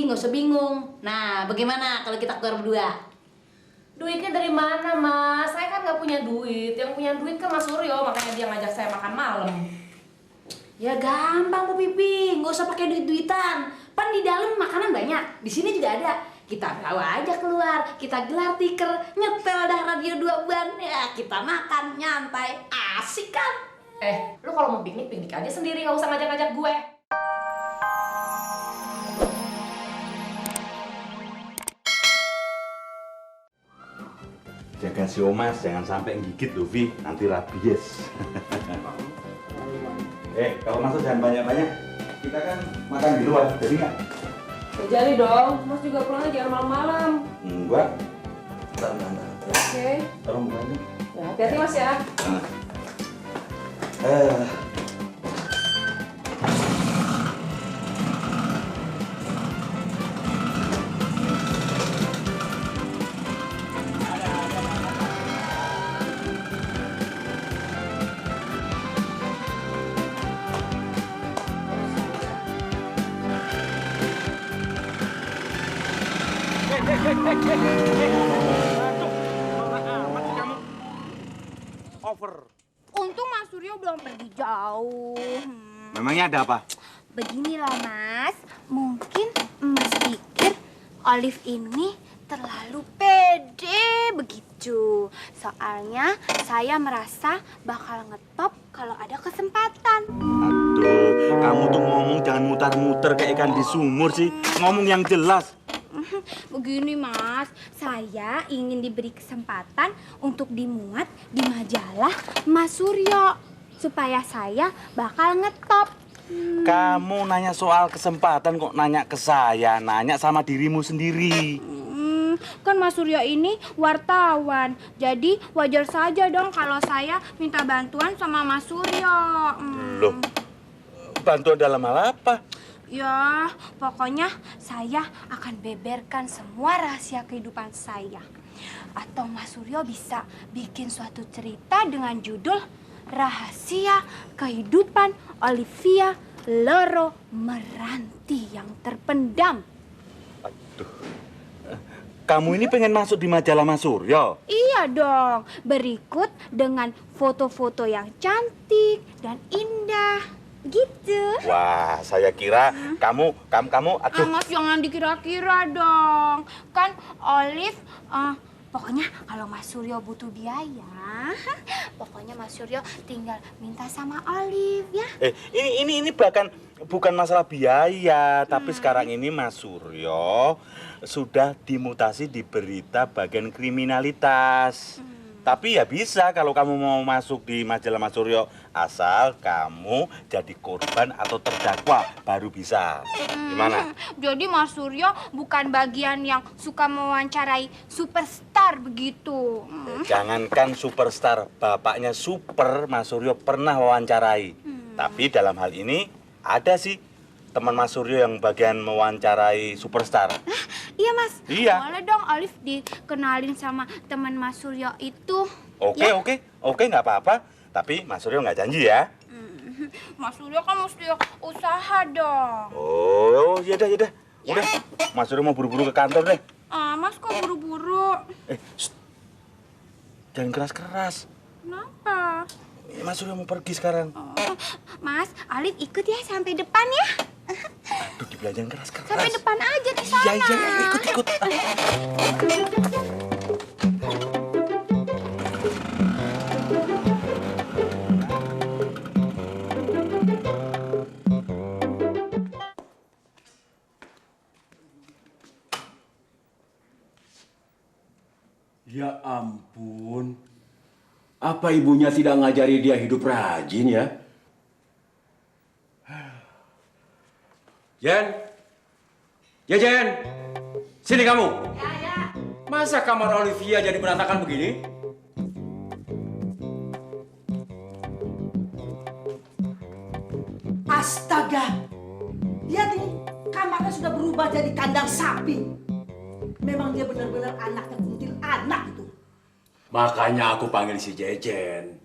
nggak usah bingung. Nah, bagaimana kalau kita keluar berdua? Duitnya dari mana, Mas? Saya kan nggak punya duit. Yang punya duit kan Mas Suryo, makanya dia ngajak saya makan malam. Ya gampang Bu Pipi, nggak usah pakai duit-duitan. Pan di dalam makanan banyak, di sini juga ada. Kita bawa aja keluar, kita gelar tikar, nyetel dah radio 2 ban, ya kita makan nyantai, asik kan? Lu kalau mau piknik piknik aja sendiri, nggak usah ngajak-ngajak gue. Jaga si Omas, jangan sampai gigit loh, Vi. Nanti rabies. Kalau masuk jangan banyak-banyak. Kita kan makan di luar, jadi nggak? Ya jadi dong, Mas juga pulangnya jangan malam-malam. Enggak. Bentar. Oke. Tolong bukanya. Ya, hati-hati Mas ya. Over. Untung Mas Suryo belum pergi jauh. Memangnya ada apa? Beginilah Mas, mungkin Mas pikir Olive ini terlalu pede begitu. Soalnya saya merasa bakal ngetop kalau ada kesempatan. Aduh, kamu tuh ngomong jangan mutar-muter kayak ikan di sumur sih. Ngomong yang jelas. Begini Mas, saya ingin diberi kesempatan untuk dimuat di majalah Mas Suryo supaya saya bakal ngetop. Kamu nanya soal kesempatan kok nanya ke saya, nanya sama dirimu sendiri. Kan Mas Suryo ini wartawan, jadi wajar saja dong kalau saya minta bantuan sama Mas Suryo. Loh, bantuan dalam hal apa? Ya, pokoknya saya akan beberkan semua rahasia kehidupan saya. Atau Mas Suryo bisa bikin suatu cerita dengan judul Rahasia Kehidupan Olivia Loro Meranti yang Terpendam. Aduh, kamu ini pengen masuk di majalah Mas Suryo? Iya dong, berikut dengan foto-foto yang cantik dan indah. Gitu. Wah, saya kira kamu, aduh. Mas jangan dikira-kira dong. Kan Olive, pokoknya kalau Mas Suryo butuh biaya, pokoknya Mas Suryo tinggal minta sama Olive ya. Ini bahkan bukan masalah biaya, tapi sekarang ini Mas Suryo sudah dimutasi di berita bagian kriminalitas. Tapi ya bisa kalau kamu mau masuk di majalah Mas Suryo, asal kamu jadi korban atau terdakwa baru bisa. Gimana? Jadi Mas Suryo bukan bagian yang suka mewawancarai superstar begitu. Jangankan superstar, bapaknya super Mas Suryo pernah wawancarai. Tapi dalam hal ini ada sih teman Mas Suryo yang bagian mewawancarai superstar. Iya Mas. Iya. Boleh dong Olive dikenalin sama teman Mas Suryo itu. Oke, nggak apa-apa. Tapi Mas Suryo nggak janji ya. Mas Suryo kan mesti usaha dong. Oh, iya dah. Udah, Mas Suryo mau buru-buru ke kantor deh. Mas kok buru-buru? Shh. Jangan keras-keras. Kenapa? Mas Suryo mau pergi sekarang. Mas, Olive ikut ya sampai depan ya. Aduh, dibilang jangan keras-keras. Sampai depan aja di sana. Iya, ikut. Ya ampun. Apa ibunya tidak ngajari dia hidup rajin ya? Jen? Ya Jen? Sini kamu. Ya. Masa kamar Olivia jadi berantakan begini? Astaga! Lihat ini, kamarnya sudah berubah jadi kandang sapi. Memang dia benar-benar anaknya kuntil anak itu. Makanya aku panggil si Jejen.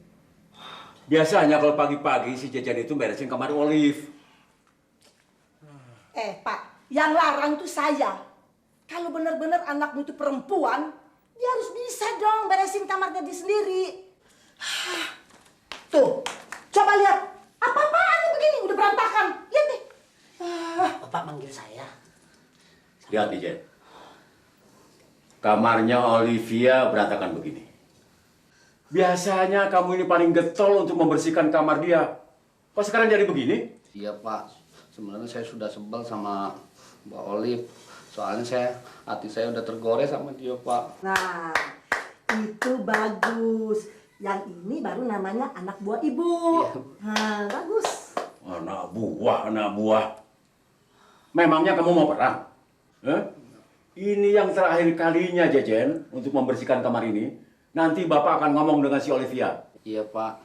Biasanya kalau pagi-pagi si Jejen itu beresin kamar Olive. Pak, Yang larang tuh saya. Kalau benar-benar anakmu itu perempuan, dia harus bisa dong beresin kamarnya dia sendiri. Tuh, coba lihat. Apa-apaan nih begini, udah berantakan. Lihat nih. Bapak manggil saya. Lihat nih, Jen. Kamarnya Olivia berantakan begini. Biasanya kamu ini paling getol untuk membersihkan kamar dia. Kok sekarang jadi begini? Iya Pak, sebenarnya saya sudah sebel sama Mbak Olive. Soalnya hati saya udah tergores sama dia Pak. Nah, itu bagus. Yang ini baru namanya anak buah ibu. Nah, bagus. Anak buah. Memangnya kamu mau perang? Ini yang terakhir kalinya, Jejen, untuk membersihkan kamar ini. Nanti Bapak akan ngomong dengan si Olivia. Iya Pak,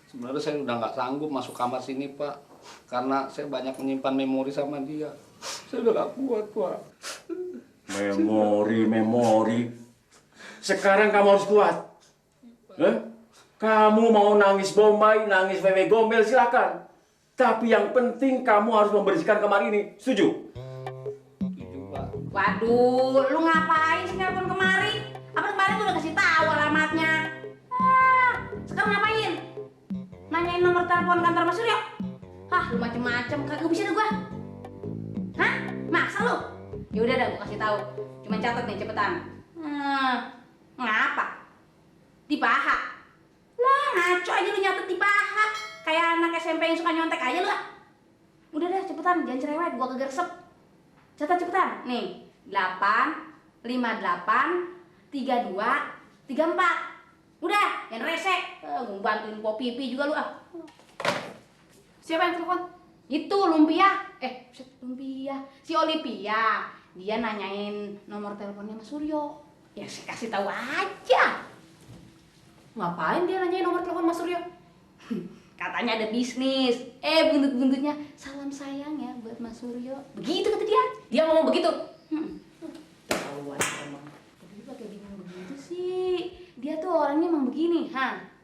sebenarnya saya udah nggak sanggup masuk kamar sini Pak. Karena saya banyak menyimpan memori sama dia. Saya udah gak kuat Pak. Memori. Sekarang kamu harus kuat. Kamu mau nangis Bombay, nangis Wewe Gombel, silakan. Tapi yang penting kamu harus membersihkan kamar ini. Setuju? Waduh, lu ngapain sih nelpon kemari? Apa kemarin gue udah kasih tahu alamatnya? Sekarang ngapain? Nanyain nomor telepon kantor Mas Suryo? Lu macem-macem, kagak bisa deh gua. Maksa lu? Ya udah dah, gua kasih tahu. Cuma catat nih cepetan. Ngapa? Di paha. Lah, ngaco aja lu nyatet di paha. Kayak anak SMP yang suka nyontek aja lu. Udah dah, cepetan, jangan cerewet, gua kegersep. Catat cepetan. Nih, 8 58 32 34. Udah, jangan resek. Bantuin po pipi juga lu Siapa yang telepon? Itu Lumpia. Lumpia. Si Olivia. Dia nanyain nomor teleponnya Mas Suryo. Ya saya kasih tahu aja. Ngapain dia nanyain nomor telepon Mas Suryo? Katanya ada bisnis. Buntut-buntutnya salam sayang ya buat Mas Suryo. Begitu kata dia. Dia ngomong begitu. Tahuan emang. Tapi pakai bingung begitu sih. Dia tuh orangnya emang begini,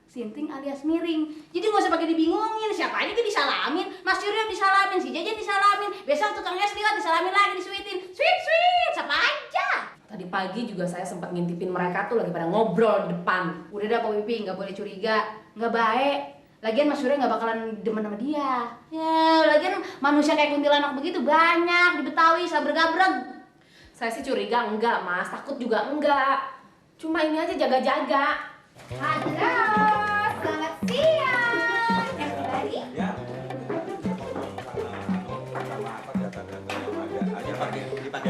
sinting alias miring. Jadi nggak usah pakai dibingungin. Siapa aja dia disalamin. Mas Suryo disalamin, si Jajan disalamin. Besok tukang es liwat disalamin lagi, disuitin. Sweet, siapa aja. Tadi pagi juga saya sempat ngintipin mereka tuh lagi pada ngobrol di depan. Udah dah Pak Pipi, nggak boleh curiga. Nggak baik. Lagian Mas Suryo nggak bakalan demen sama dia. Ya, lagian manusia kayak kuntilanak begitu banyak di Betawi, sabreg-gabreg. Saya sih curiga enggak, Mas. Takut juga enggak. Cuma ini aja jaga-jaga. Halo, selamat siang. Yang tadi?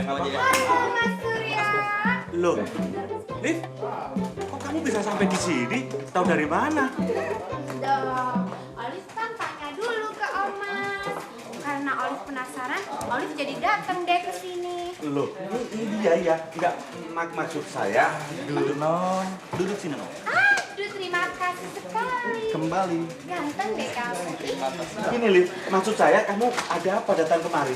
Halo Mas Suryo. Loh, Liv, kok kamu bisa sampai di sini? Tahu dari mana? Dong, Olive kan tanya dulu ke Omas. Karena Olive penasaran, Olive jadi datang deh ke sini. Loh, ini dia ya. Enggak, maksud saya. Non, duduk sini, Non. Aduh, terima kasih sekali. Kembali. Ganteng deh kamu. Gini, Liv, maksud saya kamu ada apa datang kemari?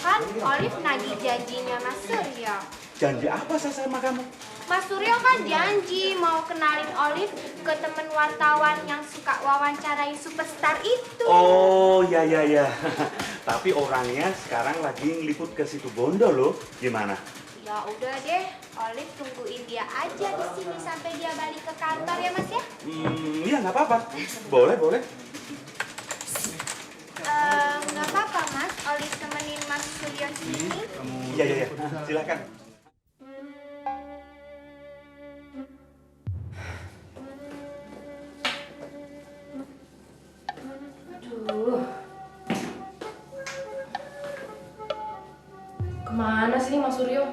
Kan Olive nagih janjinya Mas Suryo. Janji apa saya sama kamu? Mas Suryo kan janji mau kenalin Olive ke temen wartawan yang suka wawancarai superstar itu. Oh, ya. Tapi orangnya sekarang lagi ngeliput ke situ Bondo loh. Gimana? Ya udah deh, Olive tungguin dia aja di sini sampai dia balik ke kantor ya Mas ya. Iya nggak apa-apa. Boleh. Nggak apa-apa Mas, Olive temenin Mas Suryo sini. Iya. Silakan. Kemana sih Mas Suryo?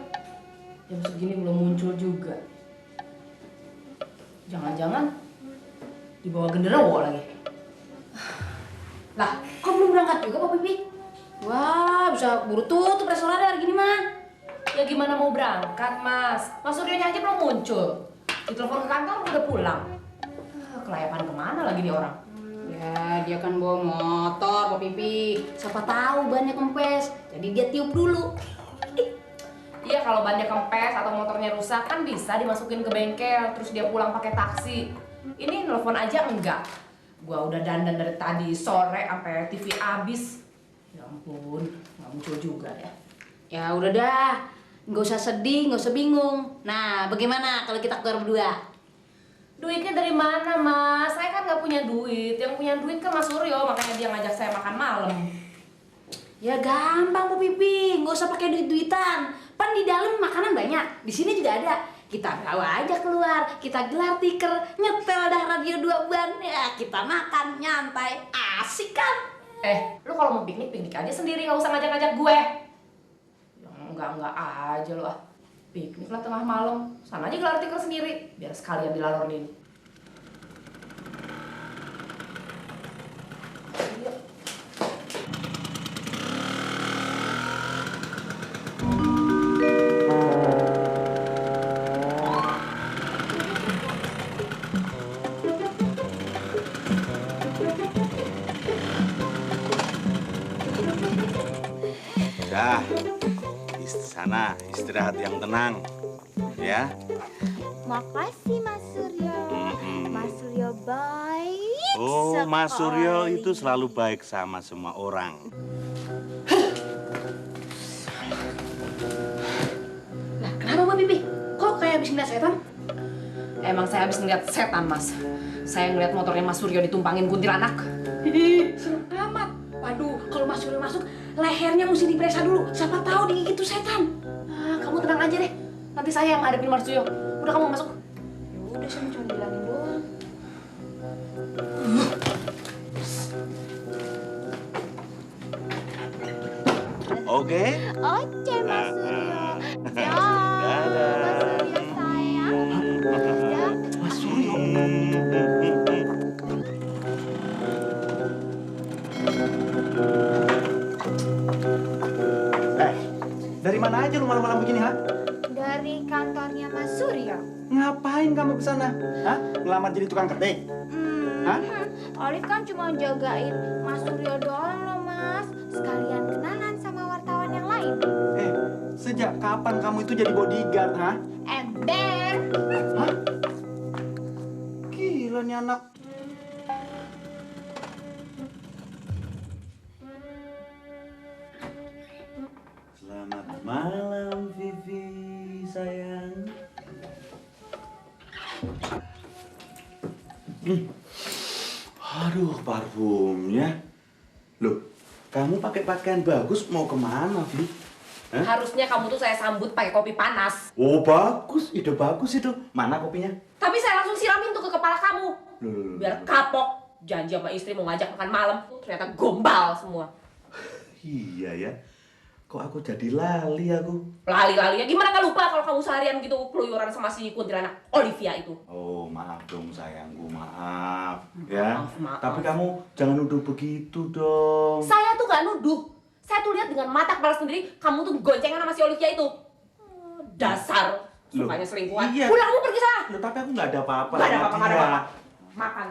Jam segini belum muncul juga. Jangan-jangan dibawa genderuwo lagi. Lah, kok belum berangkat juga Pak Pipi? Wah, bisa buru tutup restorannya hari gini mah. Ya gimana mau berangkat, Mas? Mas Suryonya aja belum muncul. Ditelepon ke kantor udah pulang. Kelayapan kemana lagi nih orang? Ya, dia kan bawa motor Pak Pipi. Siapa tahu bannya kempes. Jadi dia tiup dulu. Iya, kalau bannya kempes atau motornya rusak kan bisa dimasukin ke bengkel terus dia pulang pakai taksi. Ini nelfon aja enggak. Gua udah dandan dari tadi sore sampai TV abis. Ya ampun, nggak muncul juga ya. Ya udah dah, nggak usah sedih, nggak usah bingung. Nah, bagaimana kalau kita keluar berdua? Duitnya dari mana, Mas? Saya kan nggak punya duit. Yang punya duit kan Mas Suryo, makanya dia ngajak saya makan malam. Ya gampang Bu Pipi, nggak usah pakai duit-duitan. Pan di dalam makanan banyak, di sini juga ada. Kita bawa aja keluar, kita gelar tiker, nyetel dah radio 2 ban, ya kita makan, nyantai, asik kan? Lu kalau mau piknik, piknik aja sendiri, nggak usah ngajak-ngajak gue. Ya enggak aja lu ah. Piknik lah tengah malam, sana aja gelar tiker sendiri, biar sekalian dilalonin. Dah, di sana istirahat yang tenang, ya. Makasih Mas Suryo. Mas Suryo baik Oh, Mas Suryo sekali. itu selalu baik sama semua orang. Lah kenapa Bu Pipi? Kok kayak habis ngeliat setan? Emang saya habis ngeliat setan, Mas. Saya ngeliat motornya Mas Suryo ditumpangin kuntilanak. Hihi, serem amat. Waduh, kalau Mas Suryo masuk, lehernya mesti diperiksa dulu. Siapa tahu digigit tuh setan. Ah, kamu tenang aja deh. Nanti saya yang hadapin Mas Suryo. Udah kamu masuk. Ya udah, saya cuma bilangin doang. Oke? Oke Mas Suryo. Ya, Dadah. Mas Suryo sayang. Ya. Dari mana aja lu malam-malam begini, ha? Dari kantornya Mas Suryo. Ngapain kamu ke sana? Hah? Ngelamar jadi tukang ketik? Hah? Olive kan cuma jagain Mas Suryo doang loh Mas. Sekalian kenalan sama wartawan yang lain. Sejak kapan kamu itu jadi bodyguard, ha? Ember. Hah? Gila nih anak. Selamat malam, Vivi, sayang. Aduh, parfumnya. Loh, kamu pakai pakaian bagus mau kemana, Vi? Hah? Harusnya kamu tuh saya sambut pakai kopi panas. Oh, bagus. Ide bagus itu. Mana kopinya? Tapi saya langsung siramin tuh ke kepala kamu. Loh. Biar kapok. Janji sama istri mau ngajak makan malam. Ternyata gombal semua. Iya ya. Kok aku jadi lali aku? Lali-lalinya gimana nggak lupa kalau kamu seharian gitu keluyuran sama si kuntilanak Olivia itu. Oh, maaf dong sayangku, maaf. Ya. Maaf. Tapi kamu jangan nuduh begitu dong. Saya tuh nggak nuduh. Saya tuh lihat dengan mata kepala sendiri kamu tuh goncengan sama si Olivia itu. Dasar Loh, sukanya selingkuhan. iya. Udah kamu pergi sana. Loh, tapi aku nggak ada apa-apa. Nggak ada sama apa-apa, nggak ada dia. apa-apa. Makan.